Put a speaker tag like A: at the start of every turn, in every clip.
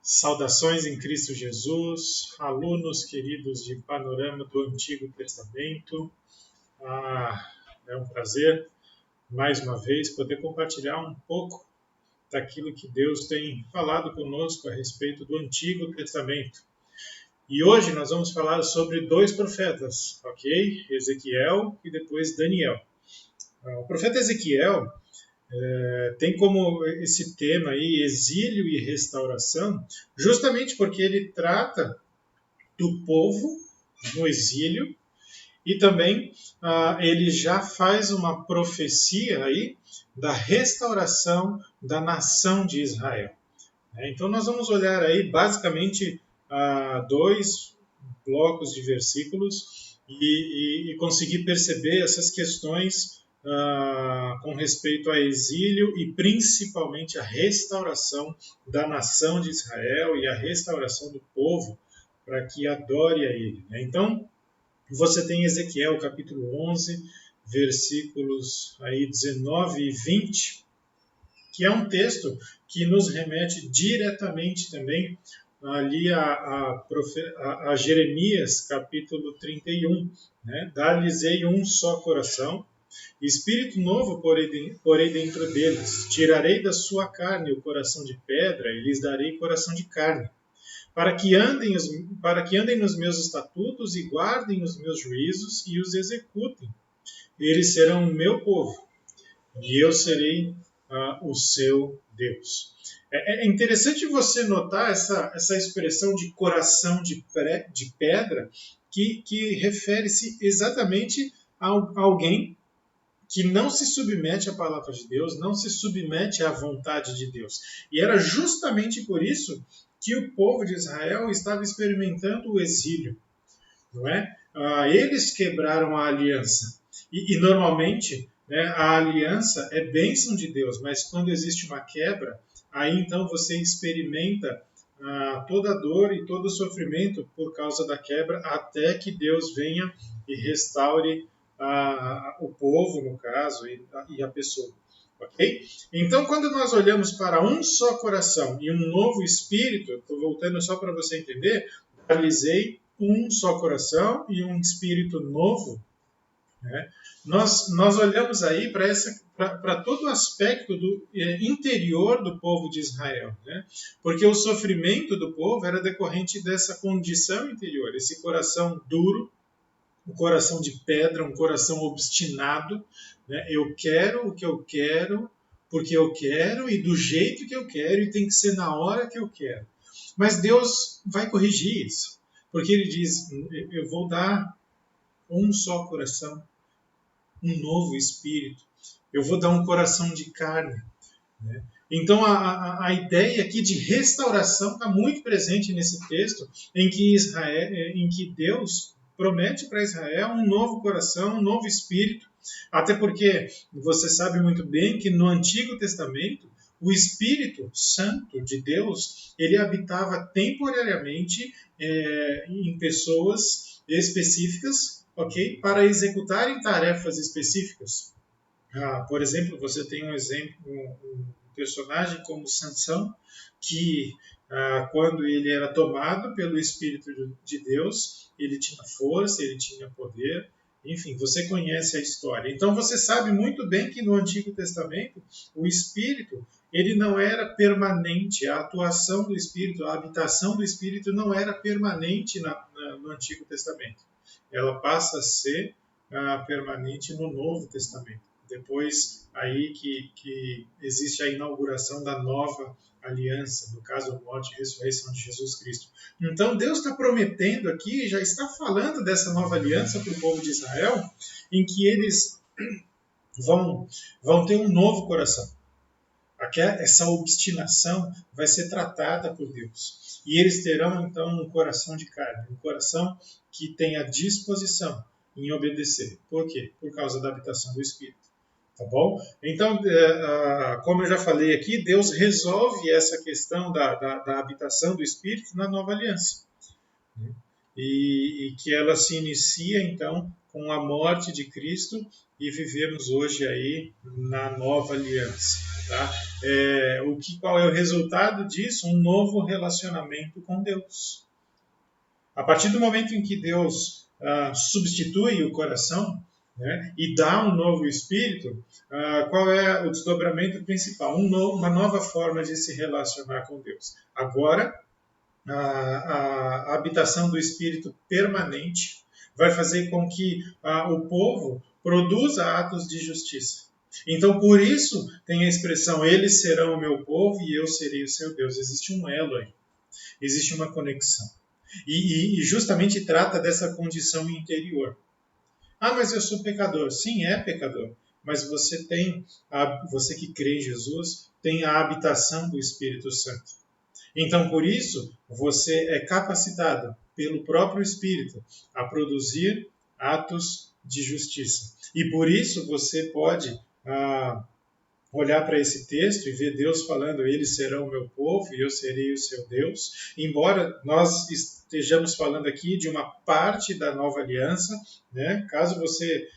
A: Saudações em Cristo Jesus, alunos queridos de Panorama do Antigo Testamento. É um prazer, mais uma vez, poder compartilhar um pouco daquilo que Deus tem falado conosco a respeito do Antigo Testamento. E hoje nós vamos falar sobre dois profetas, ok? Ezequiel e depois Daniel. O profeta Ezequiel tem como esse tema aí, exílio e restauração, justamente porque ele trata do povo no exílio e também ele já faz uma profecia aí da restauração da nação de Israel. Então nós vamos olhar aí basicamente dois blocos de versículos e conseguir perceber essas questões com respeito a exílio e principalmente a restauração da nação de Israel e a restauração do povo para que adore a ele. Então, você tem Ezequiel capítulo 11, versículos aí 19 e 20, que é um texto que nos remete diretamente também ali a Jeremias capítulo 31, né? Dar-lhes-ei um só coração, espírito novo porei dentro deles, tirarei da sua carne o coração de pedra e lhes darei coração de carne, para que andem nos meus estatutos e guardem os meus juízos e os executem. Eles serão o meu povo e eu serei o seu Deus. É interessante você notar essa expressão de coração de pedra que refere-se exatamente a alguém que não se submete à palavra de Deus, não se submete à vontade de Deus. E era justamente por isso que o povo de Israel estava experimentando o exílio, não é? Eles quebraram a aliança. E normalmente, né, a aliança é bênção de Deus, mas quando existe uma quebra, aí então você experimenta toda a dor e todo o sofrimento por causa da quebra, até que Deus venha e restaure o povo, no caso, e a pessoa. Okay? Então, quando nós olhamos para um só coração e um novo espírito, estou voltando só para você entender, realizei um só coração e um espírito novo, né? Nós olhamos aí para todo o aspecto do interior do povo de Israel, né? Porque o sofrimento do povo era decorrente dessa condição interior, esse coração duro, um coração de pedra, um coração obstinado, né? Eu quero o que eu quero, porque eu quero e do jeito que eu quero e tem que ser na hora que eu quero. Mas Deus vai corrigir isso, porque Ele diz, eu vou dar um só coração, um novo espírito, eu vou dar um coração de carne, né? Então a ideia aqui de restauração está muito presente nesse texto, em que Deus promete para Israel um novo coração, um novo espírito, até porque você sabe muito bem que no Antigo Testamento o Espírito Santo de Deus, ele habitava temporariamente em pessoas específicas, ok, para executarem tarefas específicas. Por exemplo, você tem um personagem como Sansão, que quando ele era tomado pelo Espírito de Deus, ele tinha força, ele tinha poder, enfim, você conhece a história. Então você sabe muito bem que no Antigo Testamento o Espírito ele não era permanente, a atuação do Espírito, a habitação do Espírito não era permanente no Antigo Testamento. Ela passa a ser permanente no Novo Testamento. Depois aí que existe a inauguração da nova aliança, no caso, a morte e ressurreição de Jesus Cristo. Então Deus está prometendo aqui, já está falando dessa nova aliança para o povo de Israel, em que eles vão ter um novo coração. Essa obstinação vai ser tratada por Deus. E eles terão então um coração de carne, um coração que tem a disposição em obedecer. Por quê? Por causa da habitação do Espírito. Tá bom? Então, como eu já falei aqui, Deus resolve essa questão da habitação do Espírito na nova aliança. E que ela se inicia, então, com a morte de Cristo e vivemos hoje aí na nova aliança. Tá? qual é o resultado disso? Um novo relacionamento com Deus. A partir do momento em que Deus substitui o coração, né, e dá um novo espírito, qual é o desdobramento principal? Uma nova forma de se relacionar com Deus. Agora, a habitação do espírito permanente vai fazer com que o povo produza atos de justiça. Então, por isso, tem a expressão, eles serão o meu povo e eu serei o seu Deus. Existe um elo aí, existe uma conexão. E justamente trata dessa condição interior. Mas eu sou pecador. Sim, é pecador. Mas você que crê em Jesus, tem a habitação do Espírito Santo. Então, por isso, você é capacitado pelo próprio Espírito a produzir atos de justiça. E por isso você pode olhar para esse texto e ver Deus falando, eles serão o meu povo e eu serei o seu Deus. Embora nós estejamos falando aqui de uma parte da nova aliança, né? Caso você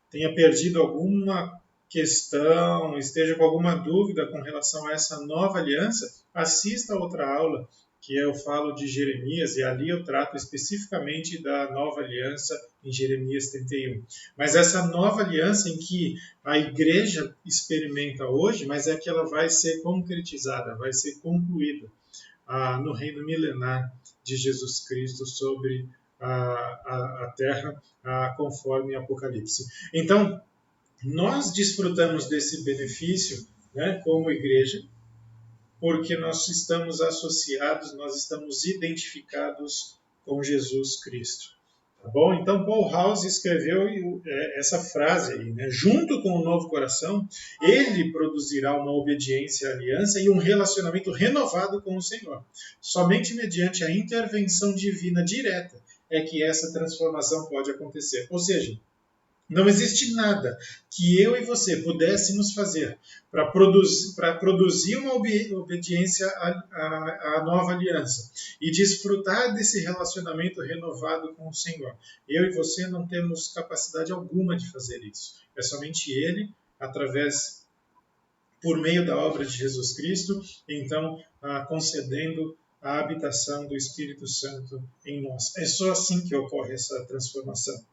A: tenha perdido alguma questão, esteja com alguma dúvida com relação a essa nova aliança, assista a outra aula que eu falo de Jeremias, e ali eu trato especificamente da nova aliança em Jeremias 31. Mas essa nova aliança em que a igreja experimenta hoje, mas é que ela vai ser concretizada, vai ser concluída no reino milenar de Jesus Cristo sobre a terra, conforme Apocalipse. Então, nós desfrutamos desse benefício, né, como igreja, porque nós estamos associados, nós estamos identificados com Jesus Cristo. Tá bom? Então, Paul House escreveu essa frase aí, né? Junto com o novo coração, ele produzirá uma obediência à aliança e um relacionamento renovado com o Senhor. Somente mediante a intervenção divina direta é que essa transformação pode acontecer. Ou seja, não existe nada que eu e você pudéssemos fazer para produzir uma obediência à nova aliança e desfrutar desse relacionamento renovado com o Senhor. Eu e você não temos capacidade alguma de fazer isso. É somente Ele, por meio da obra de Jesus Cristo, então concedendo a habitação do Espírito Santo em nós. É só assim que ocorre essa transformação.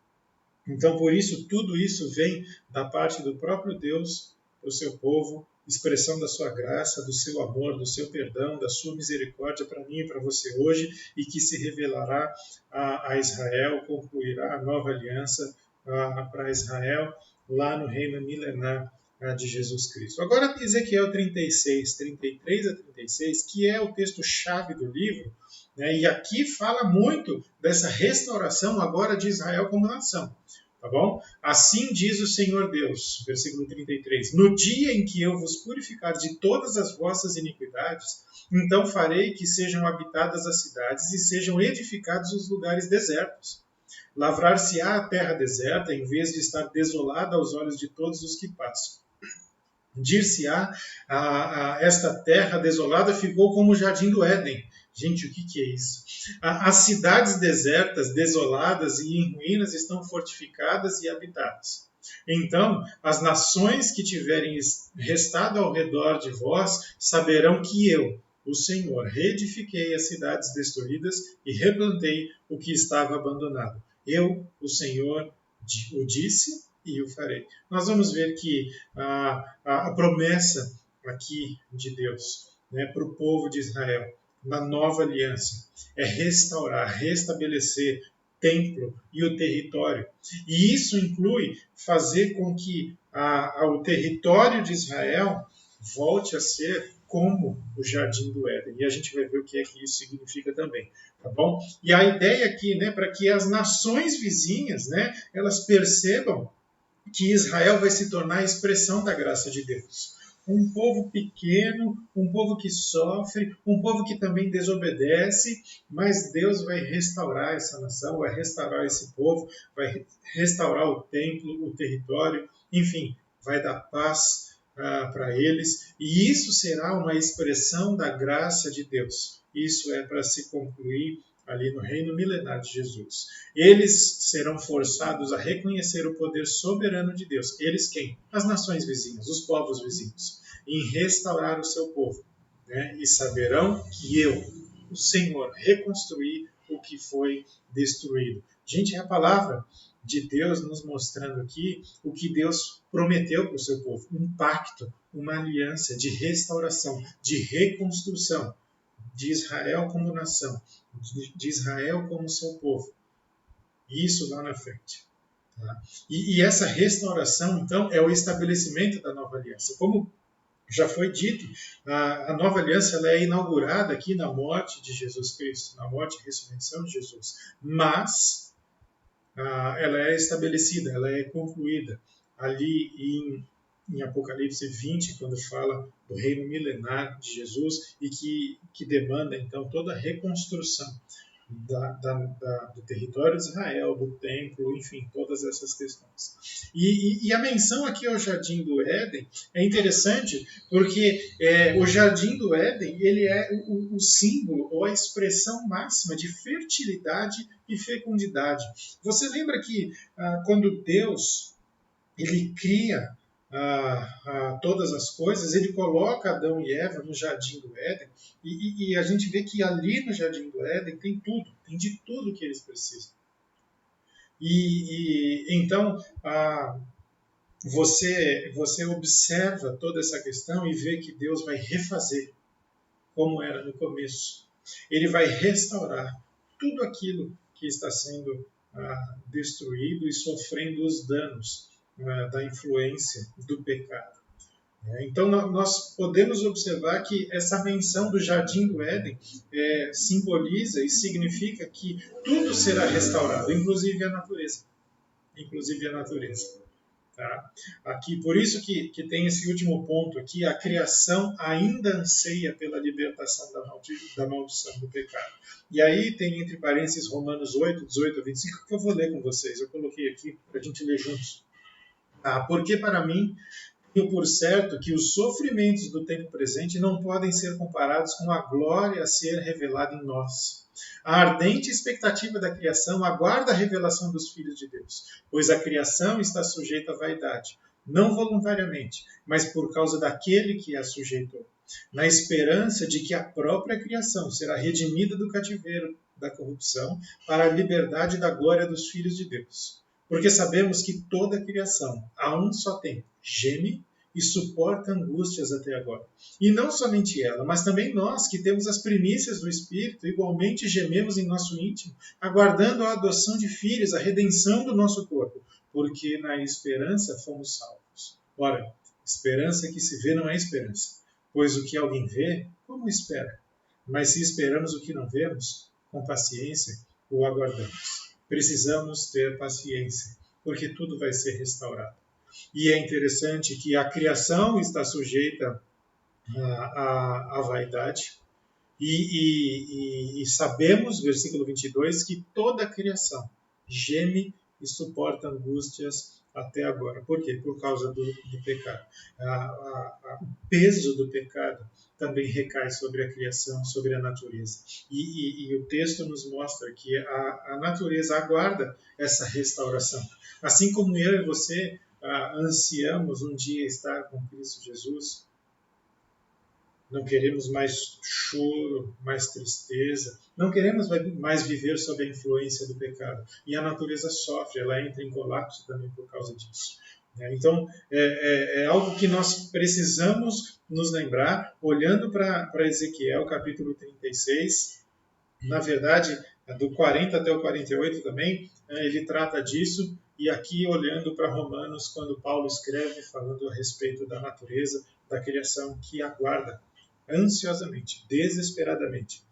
A: Então, por isso, tudo isso vem da parte do próprio Deus para o seu povo, expressão da sua graça, do seu amor, do seu perdão, da sua misericórdia para mim e para você hoje, e que se revelará a Israel, concluirá a nova aliança para Israel lá no reino milenar de Jesus Cristo. Agora, Ezequiel 36, 33 a 36, que é o texto-chave do livro, né, e aqui fala muito dessa restauração agora de Israel como nação. Tá bom? Assim diz o Senhor Deus, versículo 33, no dia em que eu vos purificar de todas as vossas iniquidades, então farei que sejam habitadas as cidades e sejam edificados os lugares desertos. Lavrar-se-á a terra deserta, em vez de estar desolada aos olhos de todos os que passam. Dir-se-á, esta terra desolada ficou como o jardim do Éden. Gente, o que é isso? As cidades desertas, desoladas e em ruínas estão fortificadas e habitadas. Então, as nações que tiverem restado ao redor de vós saberão que eu, o Senhor, reedifiquei as cidades destruídas e replantei o que estava abandonado. Eu, o Senhor, o disse e o farei. Nós vamos ver que a promessa aqui de Deus, né, para o povo de Israel, na nova aliança, é restaurar, restabelecer templo e o território. E isso inclui fazer com que o território de Israel volte a ser como o Jardim do Éden. E a gente vai ver o que é que isso significa também, tá bom? E a ideia aqui, né, para que as nações vizinhas, né, elas percebam que Israel vai se tornar a expressão da graça de Deus. Um povo pequeno, um povo que sofre, um povo que também desobedece, mas Deus vai restaurar essa nação, vai restaurar esse povo, vai restaurar o templo, o território, enfim, vai dar paz para eles, e isso será uma expressão da graça de Deus. Isso é para se concluir ali no reino milenar de Jesus. Eles serão forçados a reconhecer o poder soberano de Deus. Eles quem? As nações vizinhas, os povos vizinhos, em restaurar o seu povo. Né? E saberão que eu, o Senhor, reconstruí o que foi destruído. Gente, é a palavra de Deus nos mostrando aqui o que Deus prometeu para o seu povo. Um pacto, uma aliança de restauração, de reconstrução de Israel como nação, de Israel como seu povo. Isso lá na frente. Tá? E essa restauração, então, é o estabelecimento da nova aliança. Como já foi dito, a nova aliança ela é inaugurada aqui na morte de Jesus Cristo, na morte e ressurreição de Jesus. Mas ela é estabelecida, ela é concluída ali em Apocalipse 20, quando fala do reino milenar de Jesus e que demanda, então, toda a reconstrução do território de Israel, do templo, enfim, todas essas questões. E a menção aqui ao Jardim do Éden é interessante porque o Jardim do Éden ele é o símbolo ou a expressão máxima de fertilidade e fecundidade. Você lembra que quando Deus ele cria todas as coisas, ele coloca Adão e Eva no Jardim do Éden e a gente vê que ali no Jardim do Éden tem tudo, tem de tudo que eles precisam. Então você observa toda essa questão e vê que Deus vai refazer como era no começo. Ele vai restaurar tudo aquilo que está sendo destruído e sofrendo os danos da influência do pecado. Então, nós podemos observar que essa menção do Jardim do Éden simboliza e significa que tudo será restaurado, inclusive a natureza. Inclusive a natureza. Tá? Aqui, por isso que tem esse último ponto aqui, a criação ainda anseia pela libertação da maldição do pecado. E aí tem entre parênteses Romanos 8, 18 a 25, que eu vou ler com vocês. Eu coloquei aqui para a gente ler juntos. Porque para mim, tenho por certo que os sofrimentos do tempo presente não podem ser comparados com a glória a ser revelada em nós. A ardente expectativa da criação aguarda a revelação dos filhos de Deus, pois a criação está sujeita à vaidade, não voluntariamente, mas por causa daquele que a sujeitou, na esperança de que a própria criação será redimida do cativeiro da corrupção para a liberdade da glória dos filhos de Deus. Porque sabemos que toda a criação, a um só tempo, geme e suporta angústias até agora. E não somente ela, mas também nós, que temos as primícias do Espírito, igualmente gememos em nosso íntimo, aguardando a adoção de filhos, a redenção do nosso corpo, porque na esperança fomos salvos. Ora, esperança que se vê não é esperança, pois o que alguém vê, como espera? Mas se esperamos o que não vemos, com paciência o aguardamos. Precisamos ter paciência, porque tudo vai ser restaurado. E é interessante que a criação está sujeita à vaidade. E sabemos, versículo 22, que toda a criação geme e suporta angústias até agora. Por quê? Por causa do pecado. O peso do pecado também recai sobre a criação, sobre a natureza. E o texto nos mostra que a natureza aguarda essa restauração. Assim como eu e você ansiamos um dia estar com Cristo Jesus, não queremos mais choro, mais tristeza, não queremos mais viver sob a influência do pecado. E a natureza sofre, ela entra em colapso também por causa disso. Então, é algo que nós precisamos nos lembrar, olhando para Ezequiel, capítulo 36, na verdade, do 40 até o 48 também, ele trata disso, e aqui olhando para Romanos, quando Paulo escreve falando a respeito da natureza, da criação que aguarda ansiosamente, desesperadamente,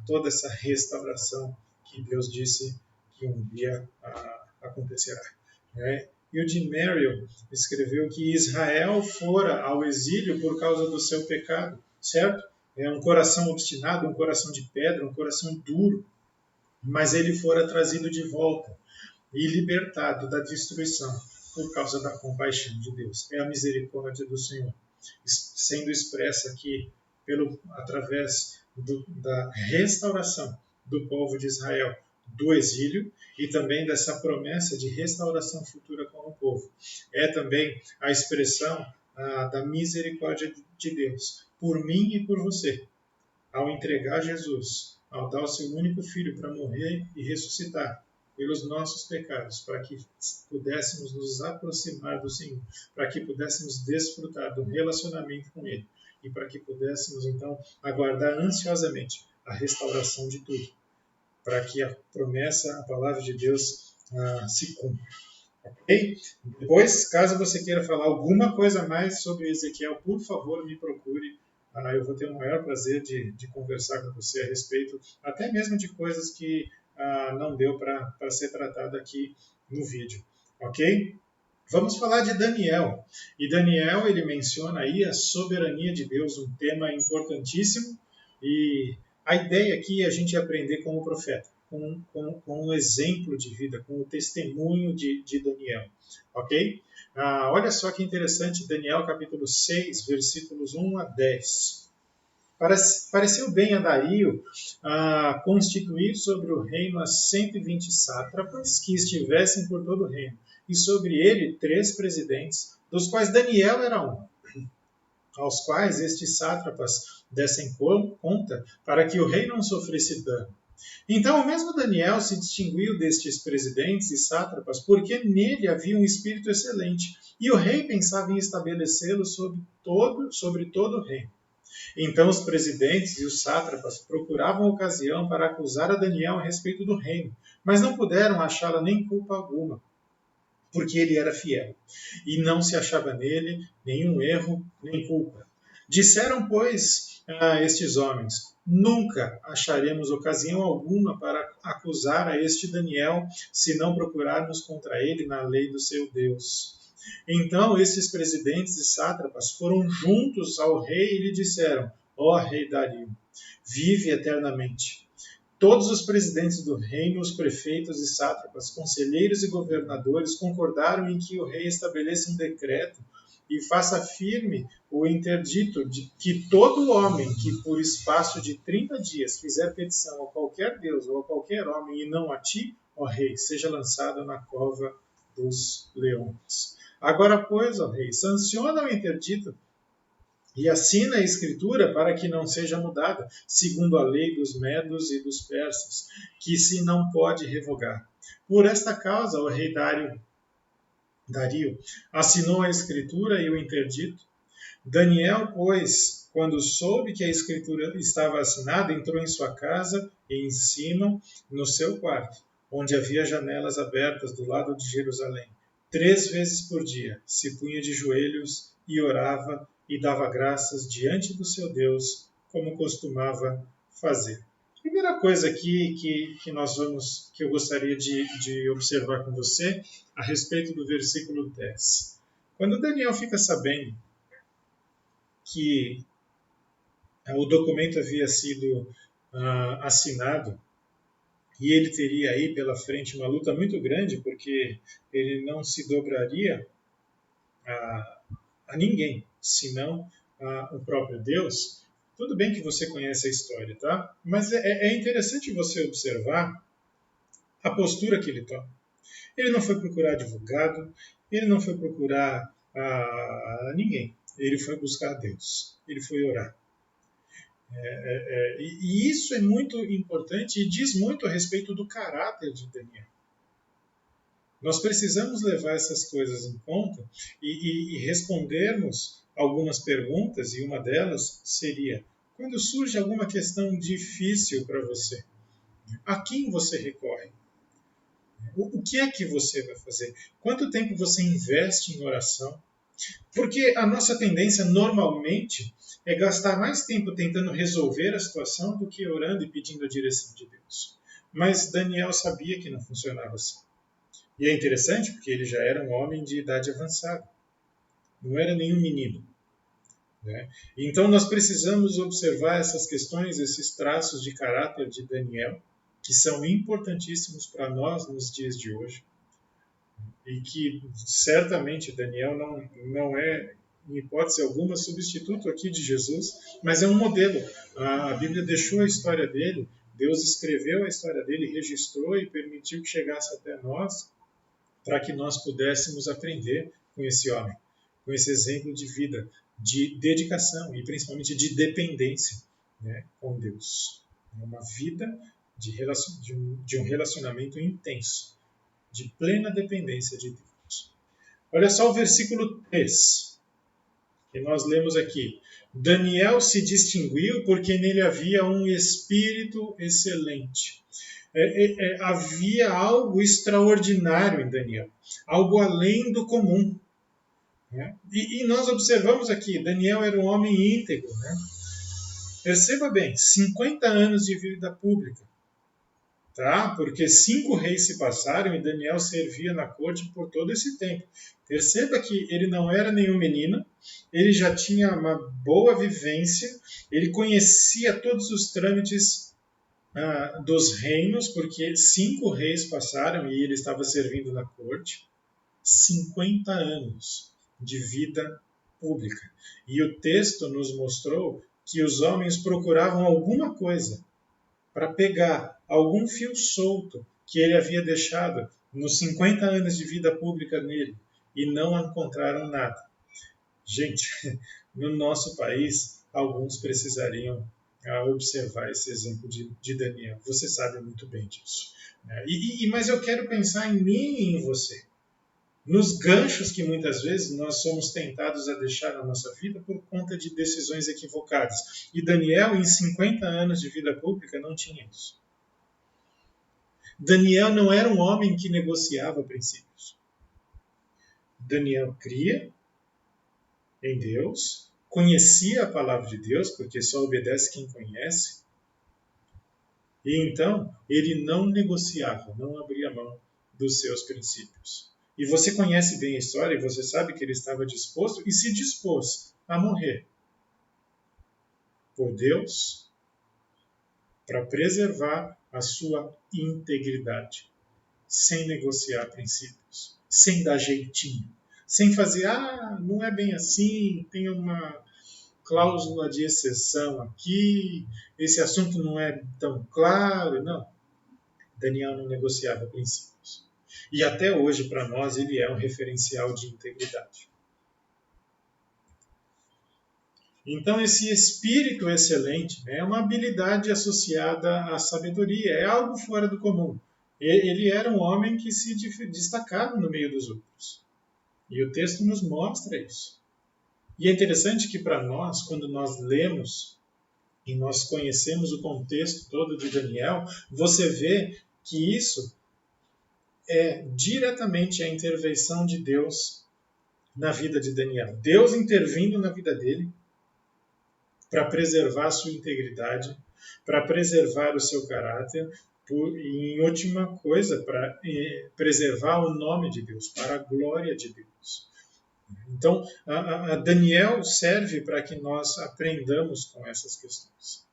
A: toda essa restauração que Deus disse que um dia acontecerá. E o Jim Merrill escreveu que Israel fora ao exílio por causa do seu pecado, certo? É um coração obstinado, um coração de pedra, um coração duro, mas ele fora trazido de volta e libertado da destruição por causa da compaixão de Deus. É a misericórdia do Senhor, sendo expressa aqui através da restauração do povo de Israel do exílio e também dessa promessa de restauração futura com o povo. É também a expressão da misericórdia de Deus por mim e por você, ao entregar Jesus, ao dar o seu único filho para morrer e ressuscitar pelos nossos pecados, para que pudéssemos nos aproximar do Senhor, para que pudéssemos desfrutar do relacionamento com Ele e para que pudéssemos, então, aguardar ansiosamente a restauração de tudo, para que a promessa, a palavra de Deus se cumpra. Ok? Depois, caso você queira falar alguma coisa mais sobre Ezequiel, por favor, me procure. Eu vou ter o maior prazer de conversar com você a respeito, até mesmo de coisas que não deu para ser tratado aqui no vídeo. Ok? Vamos falar de Daniel. E Daniel, ele menciona aí a soberania de Deus, um tema importantíssimo. E a ideia aqui é a gente aprender com o profeta, com um exemplo de vida, com o testemunho de Daniel. Ok? Olha só que interessante, Daniel capítulo 6, versículos 1 a 10. Pareceu bem a Dario constituir sobre o reino as 120 sátrapas que estivessem por todo o reino, e sobre ele 3 presidentes, dos quais Daniel era um, aos quais estes sátrapas dessem conta para que o rei não sofresse dano. Então o mesmo Daniel se distinguiu destes presidentes e sátrapas porque nele havia um espírito excelente, e o rei pensava em estabelecê-lo sobre todo o reino. Então os presidentes e os sátrapas procuravam ocasião para acusar a Daniel a respeito do reino, mas não puderam achá-la nem culpa alguma, porque ele era fiel, e não se achava nele nenhum erro nem culpa. Disseram, pois, a estes homens: nunca acharemos ocasião alguma para acusar a este Daniel, se não procurarmos contra ele na lei do seu Deus. Então estes presidentes e sátrapas foram juntos ao rei e lhe disseram: ó rei Dario, vive eternamente. Todos os presidentes do reino, os prefeitos e sátrapas, conselheiros e governadores concordaram em que o rei estabeleça um decreto e faça firme o interdito de que todo homem que por espaço de 30 dias fizer petição a qualquer deus ou a qualquer homem e não a ti, ó rei, seja lançado na cova dos leões. Agora, pois, ó rei, sanciona o interdito e assina a escritura para que não seja mudada, segundo a lei dos medos e dos persas, que se não pode revogar. Por esta causa, o rei Dario assinou a escritura e o interdito. Daniel, pois, quando soube que a escritura estava assinada, entrou em sua casa e em cima, no seu quarto, onde havia janelas abertas do lado de Jerusalém. 3 vezes por dia se punha de joelhos e orava e dava graças diante do seu Deus, como costumava fazer. Primeira coisa aqui que eu gostaria de observar com você a respeito do versículo 10. Quando Daniel fica sabendo que o documento havia sido assinado, e ele teria aí pela frente uma luta muito grande, porque ele não se dobraria a ninguém, senão o próprio Deus. Tudo bem que você conhece a história, tá? Mas é interessante você observar a postura que ele toma. Ele não foi procurar advogado, ele não foi procurar ninguém. Ele foi buscar Deus, ele foi orar. E isso é muito importante e diz muito a respeito do caráter de Daniel. Nós precisamos levar essas coisas em conta e respondermos algumas perguntas, e uma delas seria: quando surge alguma questão difícil para você, a quem você recorre? O que é que você vai fazer? Quanto tempo você investe em oração? Porque a nossa tendência normalmente é gastar mais tempo tentando resolver a situação do que orando e pedindo a direção de Deus. Mas Daniel sabia que não funcionava assim. E é interessante porque ele já era um homem de idade avançada. Não era nenhum menino. Né? Então nós precisamos observar essas questões, esses traços de caráter de Daniel, que são importantíssimos para nós nos dias de hoje. E que certamente Daniel não é, em hipótese alguma, substituto aqui de Jesus, mas é um modelo. A Bíblia deixou a história dele Deus escreveu a história dele, registrou e permitiu que chegasse até nós, para que nós pudéssemos aprender com esse homem, com esse exemplo de vida, de dedicação e principalmente de dependência, né, com Deus. Uma vida de um relacionamento intenso, de plena dependência de Deus. Olha só o versículo 3, que nós lemos aqui. Daniel se distinguiu porque nele havia um espírito excelente. Havia algo extraordinário em Daniel, algo além do comum. Né? E nós observamos aqui, Daniel era um homem íntegro. Né? Perceba bem, 50 anos de vida pública. Tá? Porque 5 reis se passaram e Daniel servia na corte por todo esse tempo. Perceba que ele não era nenhum menino, ele já tinha uma boa vivência, ele conhecia todos os trâmites dos reinos, porque 5 reis passaram e ele estava servindo na corte. 50 anos de vida pública. E o texto nos mostrou que os homens procuravam alguma coisa para pegar algum fio solto que ele havia deixado nos 50 anos de vida pública nele e não encontraram nada. Gente, no nosso país, alguns precisariam observar esse exemplo de Daniel. Você sabe muito bem disso. Mas eu quero pensar em mim e em você. Nos ganchos que muitas vezes nós somos tentados a deixar na nossa vida por conta de decisões equivocadas. E Daniel, em 50 anos de vida pública, não tinha isso. Daniel não era um homem que negociava princípios. Daniel cria em Deus, conhecia a palavra de Deus, porque só obedece quem conhece, e então ele não negociava, não abria mão dos seus princípios. E você conhece bem a história, e você sabe que ele estava disposto e se dispôs a morrer por Deus para preservar a sua integridade, sem negociar princípios, sem dar jeitinho, sem fazer, não é bem assim, tem uma cláusula de exceção aqui, esse assunto não é tão claro. Não, Daniel não negociava princípios. E até hoje, para nós, ele é um referencial de integridade. Então, esse espírito excelente é uma habilidade associada à sabedoria, é algo fora do comum. Ele era um homem que se destacava no meio dos outros. E o texto nos mostra isso. E é interessante que para nós, quando nós lemos e nós conhecemos o contexto todo de Daniel, você vê que isso é diretamente a intervenção de Deus na vida de Daniel. Deus intervindo na vida dele para preservar a sua integridade, para preservar o seu caráter, e, em última coisa, para preservar o nome de Deus, para a glória de Deus. Então, a Daniel serve para que nós aprendamos com essas questões.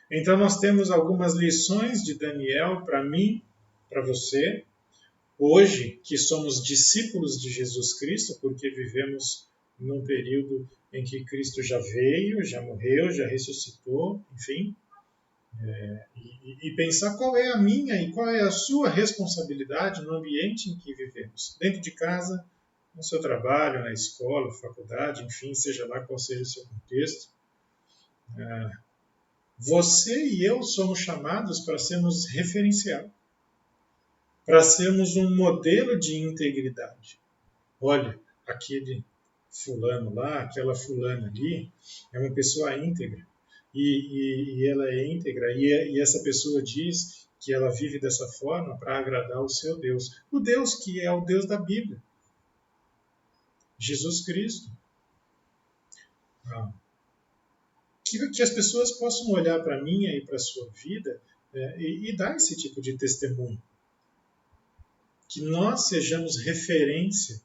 A: Então, nós temos algumas lições de Daniel para mim, para você, hoje, que somos discípulos de Jesus Cristo, porque vivemos num período em que Cristo já veio, já morreu, já ressuscitou, enfim. E pensar qual é a minha e qual é a sua responsabilidade no ambiente em que vivemos. Dentro de casa, no seu trabalho, na escola, faculdade, enfim, seja lá qual seja o seu contexto. Você e eu somos chamados para sermos referencial, para sermos um modelo de integridade. Olha, aquele fulano lá, aquela fulana ali, é uma pessoa íntegra. E ela é íntegra, e essa pessoa diz que ela vive dessa forma para agradar o seu Deus. O Deus que é o Deus da Bíblia. Jesus Cristo. Que as pessoas possam olhar para a minha e para a sua vida e dar esse tipo de testemunho. Que nós sejamos referência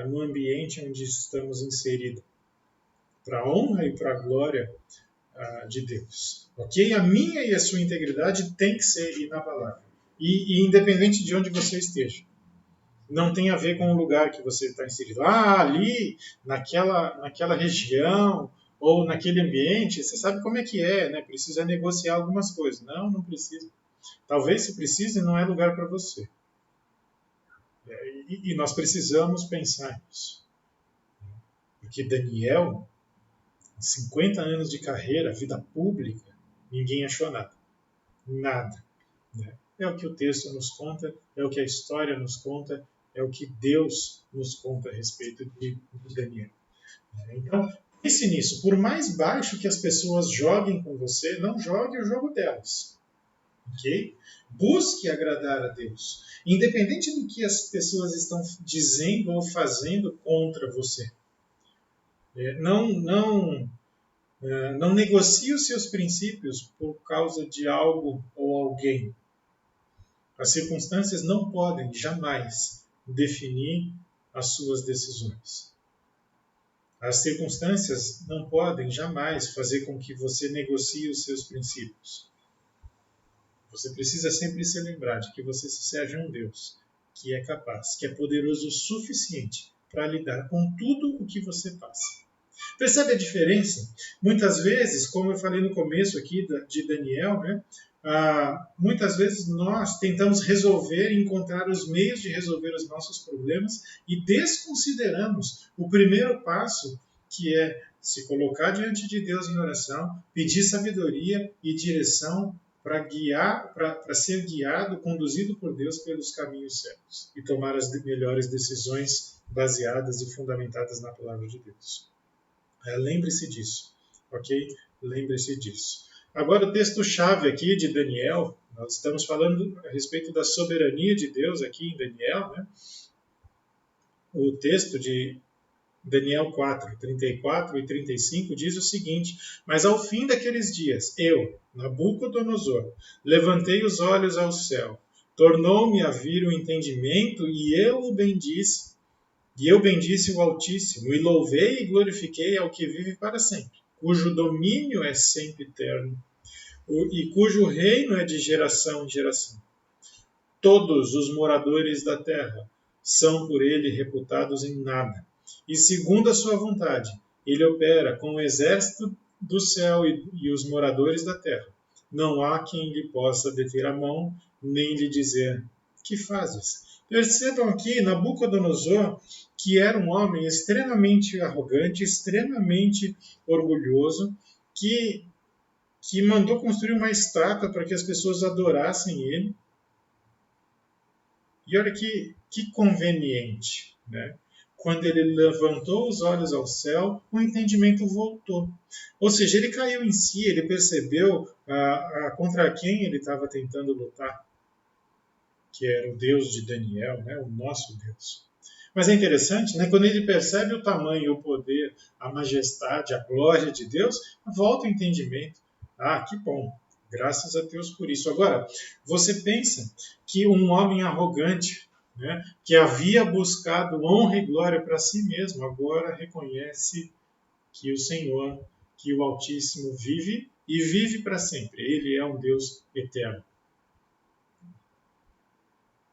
A: no ambiente onde estamos inseridos, para a honra e para a glória de Deus. Ok? A minha e a sua integridade tem que ser inabalável. E independente de onde você esteja. Não tem a ver com o lugar que você está inserido. Ali, naquela região, Ou naquele ambiente, você sabe como é que é, né? Precisa negociar algumas coisas. Não, não precisa. Talvez se precise, não é lugar para você. E nós precisamos pensar nisso. Porque Daniel, 50 anos de carreira, vida pública, ninguém achou nada. Nada. Né? É o que o texto nos conta, é o que a história nos conta, é o que Deus nos conta a respeito de Daniel. Então, pense nisso. Por mais baixo que as pessoas joguem com você, não jogue o jogo delas. Ok? Busque agradar a Deus. Independente do que as pessoas estão dizendo ou fazendo contra você. Não negocie os seus princípios por causa de algo ou alguém. As circunstâncias não podem jamais definir as suas decisões. As circunstâncias não podem jamais fazer com que você negocie os seus princípios. Você precisa sempre se lembrar de que você serve a um Deus que é capaz, que é poderoso o suficiente para lidar com tudo o que você passa. Percebe a diferença? Muitas vezes, como eu falei no começo aqui de Daniel, né? Muitas vezes nós tentamos resolver, encontrar os meios de resolver os nossos problemas e desconsideramos o primeiro passo, que é se colocar diante de Deus em oração, pedir sabedoria e direção para ser guiado, conduzido por Deus pelos caminhos certos e tomar as melhores decisões baseadas e fundamentadas na palavra de Deus. Lembre-se disso, ok? Lembre-se disso. Agora o texto-chave aqui de Daniel, nós estamos falando a respeito da soberania de Deus aqui em Daniel, né? O texto de Daniel 4, 34 e 35 diz o seguinte: Mas ao fim daqueles dias, eu, Nabucodonosor, levantei os olhos ao céu, tornou-me a vir o entendimento e eu o bendisse. E eu bendisse o Altíssimo, e louvei e glorifiquei ao que vive para sempre, cujo domínio é sempre eterno, e cujo reino é de geração em geração. Todos os moradores da terra são por ele reputados em nada. E segundo a sua vontade, ele opera com o exército do céu e os moradores da terra. Não há quem lhe possa deter a mão, nem lhe dizer: que fazes? Percebam aqui Nabucodonosor, que era um homem extremamente arrogante, extremamente orgulhoso, que mandou construir uma estátua para que as pessoas adorassem ele. E olha que conveniente, né? Quando ele levantou os olhos ao céu, o entendimento voltou. Ou seja, ele caiu em si, ele percebeu contra quem ele estava tentando lutar, que era o Deus de Daniel, né? O nosso Deus. Mas é interessante, né? Quando ele percebe o tamanho, o poder, a majestade, a glória de Deus, volta o entendimento. Que bom. Graças a Deus por isso. Agora, você pensa que um homem arrogante, né, que havia buscado honra e glória para si mesmo, agora reconhece que o Senhor, que o Altíssimo vive e vive para sempre. Ele é um Deus eterno.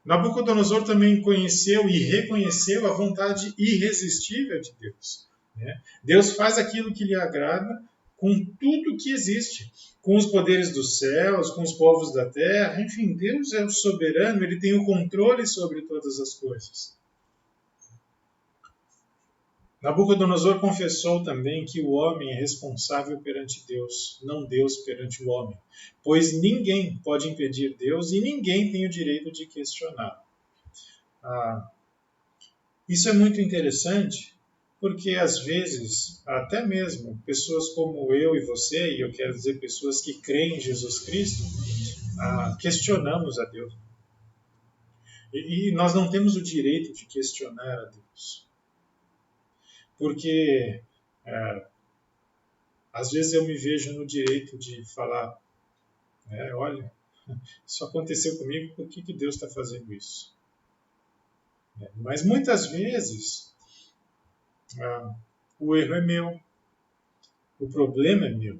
A: Nabucodonosor também conheceu e reconheceu a vontade irresistível de Deus. Né? Deus faz aquilo que lhe agrada com tudo que existe, com os poderes dos céus, com os povos da terra, enfim, Deus é o soberano, ele tem o controle sobre todas as coisas. Nabucodonosor confessou também que o homem é responsável perante Deus, não Deus perante o homem, pois ninguém pode impedir Deus e ninguém tem o direito de questioná-lo. Isso é muito interessante, porque às vezes, até mesmo pessoas como eu e você, e eu quero dizer pessoas que creem em Jesus Cristo, questionamos a Deus. E nós não temos o direito de questionar a Deus. Porque às vezes eu me vejo no direito de falar, olha, isso aconteceu comigo, por que Deus está fazendo isso? Mas muitas vezes o erro é meu, o problema é meu.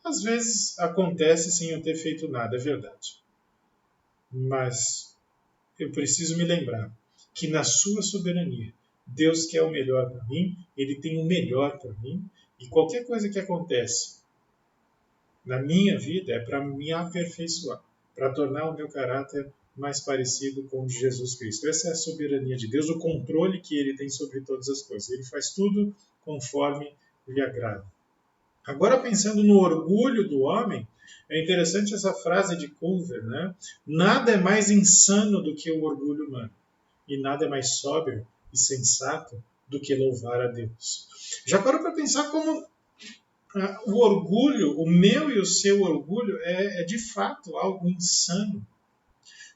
A: Às vezes acontece sem eu ter feito nada, é verdade. Mas eu preciso me lembrar que na sua soberania, Deus quer o melhor para mim, Ele tem o melhor para mim, E qualquer coisa que acontece na minha vida é para me aperfeiçoar, para tornar o meu caráter mais parecido com o de Jesus Cristo. Essa é a soberania de Deus, o controle que Ele tem sobre todas as coisas. Ele faz tudo conforme lhe agrada. Agora, pensando no orgulho do homem, é interessante essa frase de Culver, né? Nada é mais insano do que o orgulho humano, e nada é mais sóbrio e sensato do que louvar a Deus. Já parou para pensar como o orgulho, o meu e o seu orgulho, é de fato algo insano?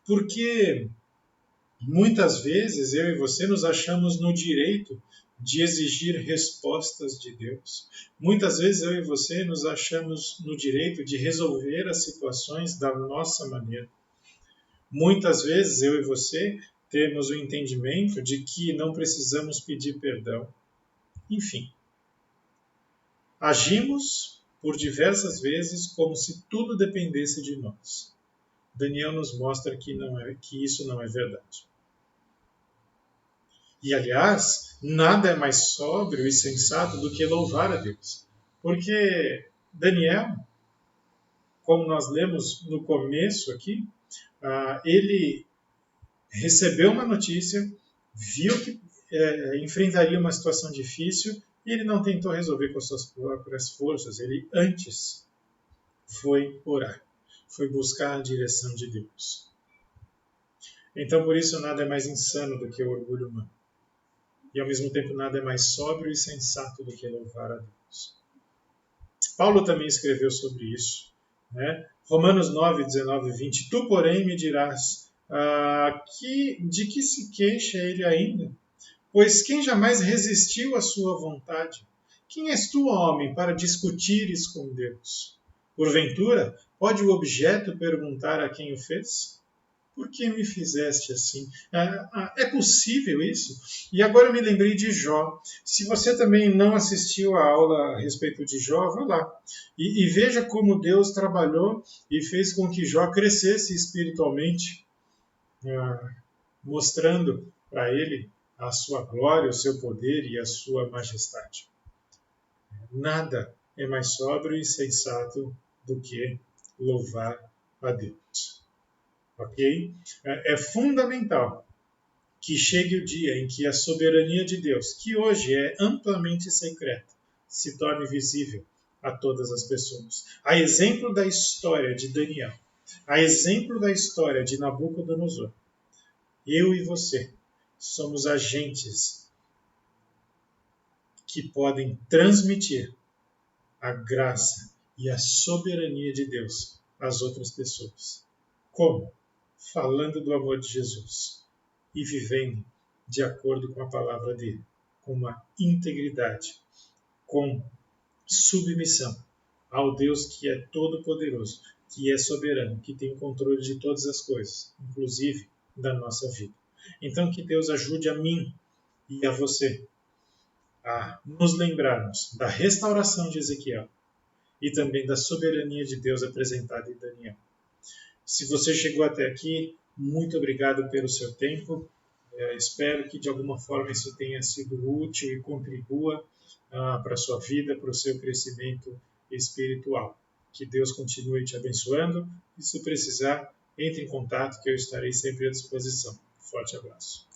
A: Porque muitas vezes eu e você nos achamos no direito de exigir respostas de Deus. Muitas vezes eu e você nos achamos no direito de resolver as situações da nossa maneira. Muitas vezes eu e você temos o entendimento de que não precisamos pedir perdão. Enfim, agimos por diversas vezes como se tudo dependesse de nós. Daniel nos mostra que isso não é verdade. E, aliás, nada é mais sóbrio e sensato do que louvar a Deus. Porque Daniel, como nós lemos no começo aqui, ele recebeu uma notícia, viu que enfrentaria uma situação difícil e ele não tentou resolver com as suas próprias forças. Ele antes foi orar, foi buscar a direção de Deus. Então, por isso, nada é mais insano do que o orgulho humano. E, ao mesmo tempo, nada é mais sóbrio e sensato do que louvar a Deus. Paulo também escreveu sobre isso. Né? Romanos 9, 19 e 20. Tu, porém, me dirás, de que se queixa ele ainda? Pois quem jamais resistiu à sua vontade? Quem és tu, homem, para discutires com Deus? Porventura, pode o objeto perguntar a quem o fez? Por que me fizeste assim? É possível isso? E agora eu me lembrei de Jó. Se você também não assistiu a aula a respeito de Jó, vá lá. E veja como Deus trabalhou e fez com que Jó crescesse espiritualmente, mostrando para ele a sua glória, o seu poder e a sua majestade. Nada é mais sóbrio e sensato do que louvar a Deus. Ok? É fundamental que chegue o dia em que a soberania de Deus, que hoje é amplamente secreta, se torne visível a todas as pessoas. A exemplo da história de Daniel, a exemplo da história de Nabucodonosor, eu e você somos agentes que podem transmitir a graça e a soberania de Deus às outras pessoas. Como? Falando do amor de Jesus e vivendo de acordo com a palavra dele, com uma integridade, com submissão ao Deus que é todo-poderoso, que é soberano, que tem o controle de todas as coisas, inclusive da nossa vida. Então que Deus ajude a mim e a você a nos lembrarmos da restauração de Ezequiel e também da soberania de Deus apresentada em Daniel. Se você chegou até aqui, muito obrigado pelo seu tempo. Espero que de alguma forma isso tenha sido útil e contribua para a sua vida, para o seu crescimento espiritual. Que Deus continue te abençoando e, se precisar, entre em contato que eu estarei sempre à disposição. Forte abraço.